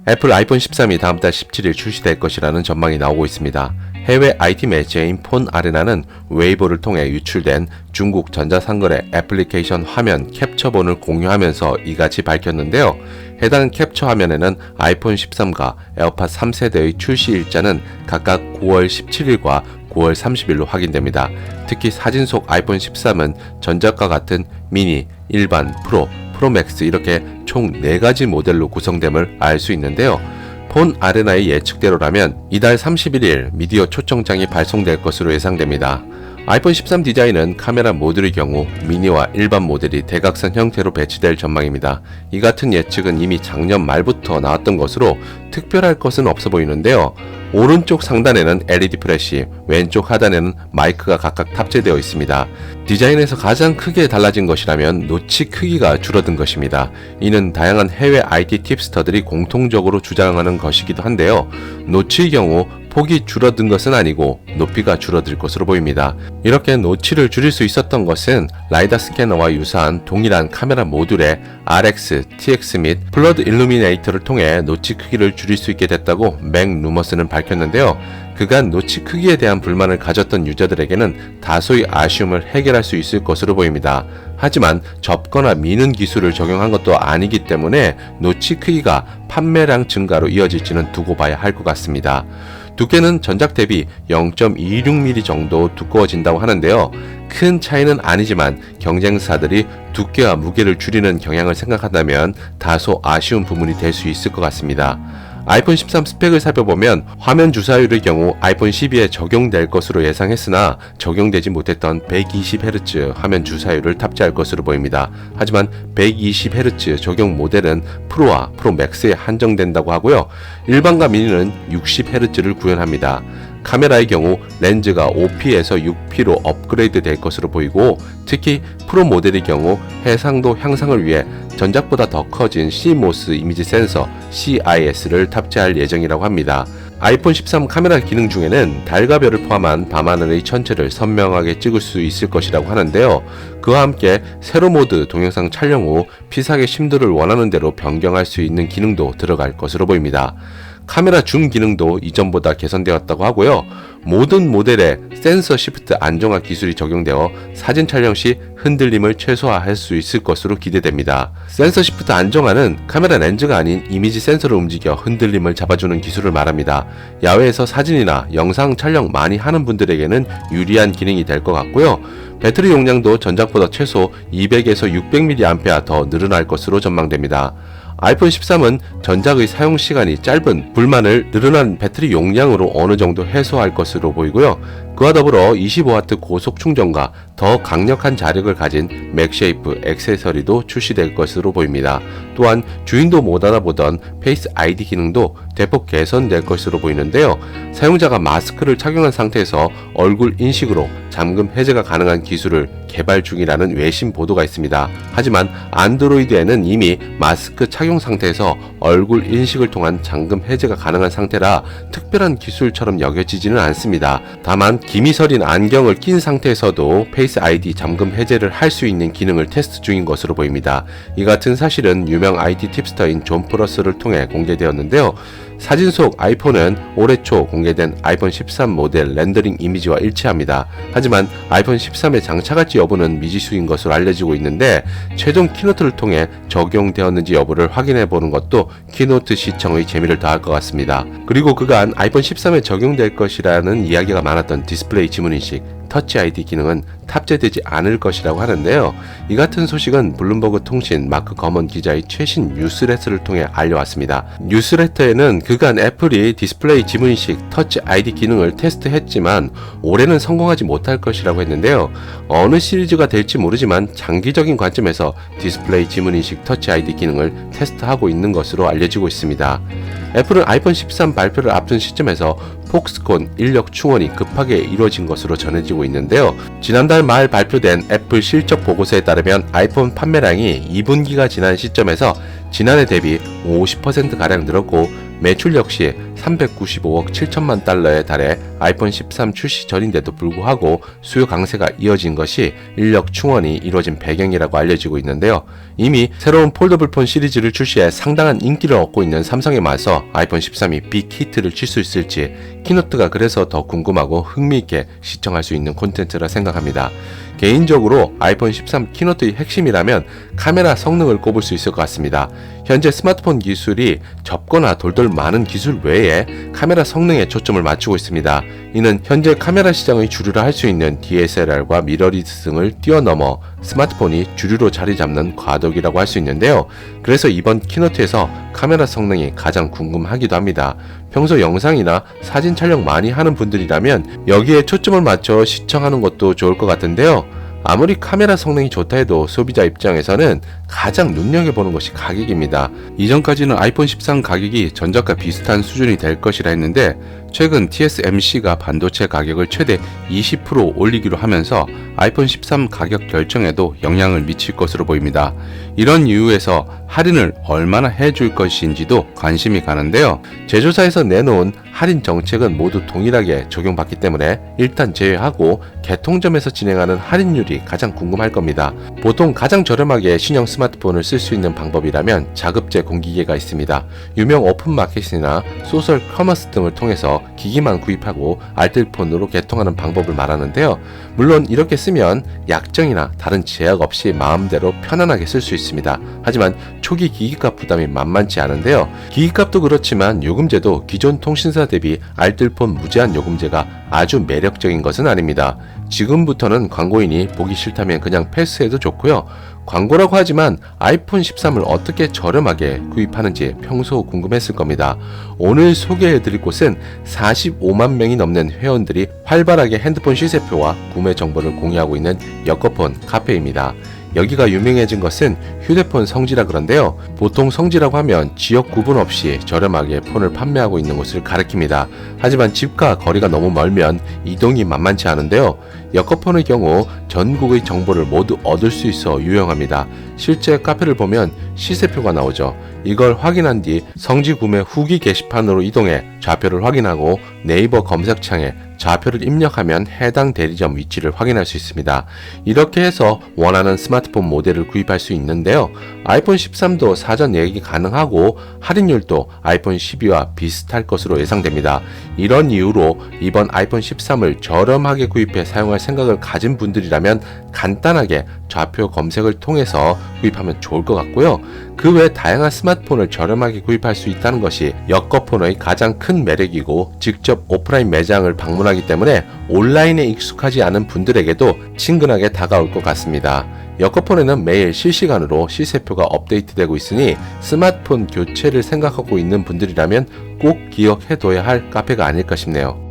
애플 아이폰 13이 다음 달 17일 출시될 것이라는 전망이 나오고 있습니다. 해외 IT 매체인 폰아레나는 웨이보를 통해 유출된 중국 전자상거래 애플리케이션 화면 캡처본을 공유하면서 이같이 밝혔는데요. 해당 캡처 화면에는 아이폰 13과 에어팟 3세대의 출시 일자는 각각 9월 17일과 9월 30일로 확인됩니다. 특히 사진 속 아이폰 13은 전작과 같은 미니, 일반, 프로맥스 이렇게 총 4가지 모델로 구성됨을 알 수 있는데요. 폰아레나의 예측대로라면 이달 31일 미디어 초청장이 발송될 것으로 예상됩니다. 아이폰 13 디자인은 카메라 모듈의 경우 미니와 일반 모델이 대각선 형태로 배치될 전망입니다. 이 같은 예측은 이미 작년 말부터 나왔던 것으로 특별할 것은 없어 보이는데요. 오른쪽 상단에는 LED 플래시, 왼쪽 하단에는 마이크가 각각 탑재되어 있습니다. 디자인에서 가장 크게 달라진 것이라면 노치 크기가 줄어든 것입니다. 이는 다양한 해외 IT 팁스터들이 공통적으로 주장하는 것이기도 한데요. 노치의 경우 폭이 줄어든 것은 아니고 높이가 줄어들 것으로 보입니다. 이렇게 노치를 줄일 수 있었던 것은 라이다 스캐너와 유사한 동일한 카메라 모듈의 RX, TX 및 플러드 일루미네이터를 통해 노치 크기를 줄일 수 있게 됐다고 맥 루머스는 밝혔는데요. 그간 노치 크기에 대한 불만을 가졌던 유저들에게는 다소의 아쉬움을 해결할 수 있을 것으로 보입니다. 하지만 접거나 미는 기술을 적용한 것도 아니기 때문에 노치 크기가 판매량 증가로 이어질지는 두고 봐야 할 것 같습니다. 두께는 전작 대비 0.26mm 정도 두꺼워진다고 하는데요. 큰 차이는 아니지만 경쟁사들이 두께와 무게를 줄이는 경향을 생각한다면 다소 아쉬운 부분이 될 수 있을 것 같습니다. 아이폰 13 스펙을 살펴보면 화면 주사율의 경우 아이폰 12에 적용될 것으로 예상했으나 적용되지 못했던 120Hz 화면 주사율을 탑재할 것으로 보입니다. 하지만 120Hz 적용 모델은 프로와 프로맥스에 한정된다고 하고요. 일반과 미니는 60Hz를 구현합니다. 카메라의 경우 렌즈가 5P에서 6P로 업그레이드 될 것으로 보이고 특히 프로 모델의 경우 해상도 향상을 위해 전작보다 더 커진 CMOS 이미지 센서 CIS를 탑재할 예정이라고 합니다. 아이폰 13 카메라 기능 중에는 달과 별을 포함한 밤하늘의 천체를 선명하게 찍을 수 있을 것이라고 하는데요. 그와 함께 세로 모드 동영상 촬영 후 피사계 심도를 원하는 대로 변경할 수 있는 기능도 들어갈 것으로 보입니다. 카메라 줌 기능도 이전보다 개선되었다고 하고요. 모든 모델에 센서 시프트 안정화 기술이 적용되어 사진 촬영 시 흔들림을 최소화할 수 있을 것으로 기대됩니다. 센서 시프트 안정화는 카메라 렌즈가 아닌 이미지 센서를 움직여 흔들림을 잡아주는 기술을 말합니다. 야외에서 사진이나 영상 촬영 많이 하는 분들에게는 유리한 기능이 될 것 같고요. 배터리 용량도 전작보다 최소 200에서 600mAh 더 늘어날 것으로 전망됩니다. 아이폰 13은 전작의 사용시간이 짧은 불만을 늘어난 배터리 용량으로 어느 정도 해소할 것으로 보이고요. 그와 더불어 25W 고속 충전과 더 강력한 자력을 가진 맥쉐이프 액세서리도 출시될 것으로 보입니다. 또한 주인도 못 알아보던 페이스 ID 기능도 대폭 개선될 것으로 보이는데요. 사용자가 마스크를 착용한 상태에서 얼굴 인식으로 잠금 해제가 가능한 기술을 개발 중이라는 외신 보도가 있습니다. 하지만 안드로이드에는 이미 마스크 착용 상태에서 얼굴 인식을 통한 잠금 해제가 가능한 상태라 특별한 기술처럼 여겨지지는 않습니다. 다만 기미설인 안경을 낀 상태에서도 페이스 ID 잠금 해제를 할 수 있는 기능을 테스트 중인 것으로 보입니다. 이 같은 사실은 유명 IT 팁스터인 존 프러스를 통해 공개되었는데요. 사진 속 아이폰은 올해 초 공개된 아이폰 13 모델 렌더링 이미지와 일치합니다. 하지만 아이폰 13에 장착할지 여부는 미지수인 것으로 알려지고 있는데 최종 키노트를 통해 적용되었는지 여부를 확인해 보는 것도 키노트 시청의 재미를 더할 것 같습니다. 그리고 그간 아이폰 13에 적용될 것이라는 이야기가 많았던 디스플레이 지문인식 터치 ID 기능은 탑재되지 않을 것이라고 하는데요. 이 같은 소식은 블룸버그 통신 마크 거먼 기자의 최신 뉴스레터를 통해 알려왔습니다. 뉴스레터에는 그간 애플이 디스플레이 지문인식 터치 ID 기능을 테스트했지만 올해는 성공하지 못할 것이라고 했는데요. 어느 시리즈가 될지 모르지만 장기적인 관점에서 디스플레이 지문인식 터치 ID 기능을 테스트하고 있는 것으로 알려지고 있습니다. 애플은 아이폰 13 발표를 앞둔 시점에서 폭스콘 인력 충원이 급하게 이루어진 것으로 전해지고 있는데요. 지난달 말 발표된 애플 실적 보고서에 따르면 아이폰 판매량이 2분기가 지난 시점에서 지난해 대비 50%가량 늘었고 매출 역시 395억 7천만 달러에 달해 아이폰 13 출시 전인데도 불구하고 수요 강세가 이어진 것이 인력 충원이 이루어진 배경이라고 알려지고 있는데요. 이미 새로운 폴더블폰 시리즈를 출시해 상당한 인기를 얻고 있는 삼성에 맞서 아이폰 13이 빅히트를 칠 수 있을지 키노트가 그래서 더 궁금하고 흥미있게 시청할 수 있는 콘텐츠라 생각합니다. 개인적으로 아이폰 13 키노트의 핵심이라면 카메라 성능을 꼽을 수 있을 것 같습니다. 현재 스마트폰 기술이 접거나 돌돌 많은 기술 외에 카메라 성능에 초점을 맞추고 있습니다. 이는 현재 카메라 시장의 주류라 할 수 있는 DSLR과 미러리스 등을 뛰어넘어 스마트폰이 주류로 자리 잡는 과도기라고 할 수 있는데요. 그래서 이번 키노트에서 카메라 성능이 가장 궁금하기도 합니다. 평소 영상이나 사진 촬영 많이 하는 분들이라면 여기에 초점을 맞춰 시청하는 것도 좋을 것 같은데요. 아무리 카메라 성능이 좋다 해도 소비자 입장에서는 가장 눈여겨보는 것이 가격입니다. 이전까지는 아이폰 13 가격이 전작과 비슷한 수준이 될 것이라 했는데 최근 TSMC가 반도체 가격을 최대 20% 올리기로 하면서 아이폰 13 가격 결정에도 영향을 미칠 것으로 보입니다. 이런 이유에서 할인을 얼마나 해줄 것인지도 관심이 가는데요. 제조사에서 내놓은 할인 정책은 모두 동일하게 적용받기 때문에 일단 제외하고 개통점에서 진행하는 할인율이 가장 궁금할 겁니다. 보통 가장 저렴하게 신형 스마트폰을 쓸 수 있는 방법이라면 자급제 공기계가 있습니다. 유명 오픈마켓이나 소셜 커머스 등을 통해서 기기만 구입하고 알뜰폰으로 개통하는 방법을 말하는데요. 물론 이렇게 쓰면 약정이나 다른 제약 없이 마음대로 편안하게 쓸 수 있습니다. 하지만 초기 기기값 부담이 만만치 않은데요. 기기값도 그렇지만 요금제도 기존 통신사 대비 알뜰폰 무제한 요금제가 아주 매력적인 것은 아닙니다. 지금부터는 광고인이 보기 싫다면 그냥 패스해도 좋고요. 광고라고 하지만 아이폰 13을 어떻게 저렴하게 구입하는지 평소 궁금했을 겁니다. 오늘 소개해드릴 곳은 45만 명이 넘는 회원들이 활발하게 핸드폰 시세표와 구매 정보를 공유하고 있는 여커폰 카페입니다. 여기가 유명해진 것은 휴대폰 성지라 그런데요. 보통 성지라고 하면 지역 구분 없이 저렴하게 폰을 판매하고 있는 곳을 가리킵니다. 하지만 집과 거리가 너무 멀면 이동이 만만치 않은데요. 여커폰의 경우 전국의 정보를 모두 얻을 수 있어 유용합니다. 실제 카페를 보면 시세표가 나오죠. 이걸 확인한 뒤 성지 구매 후기 게시판으로 이동해 좌표를 확인하고 네이버 검색창에 좌표를 입력하면 해당 대리점 위치를 확인할 수 있습니다. 이렇게 해서 원하는 스마트폰 모델을 구입할 수 있는데요. 아이폰 13도 사전 예약이 가능하고 할인율도 아이폰 12와 비슷할 것으로 예상됩니다. 이런 이유로 이번 아이폰 13을 저렴하게 구입해 사용할 생각을 가진 분들이라면 간단하게 좌표 검색을 통해서 구입하면 좋을 것 같고요. 그 외 다양한 스마트폰을 저렴하게 구입할 수 있다는 것이 여커폰의 가장 큰 매력이고 직접 오프라인 매장을 방문하기 때문에 온라인에 익숙하지 않은 분들에게도 친근하게 다가올 것 같습니다. 여커폰에는 매일 실시간으로 시세표가 업데이트되고 있으니 스마트폰 교체를 생각하고 있는 분들이라면 꼭 기억해둬야 할 카페가 아닐까 싶네요.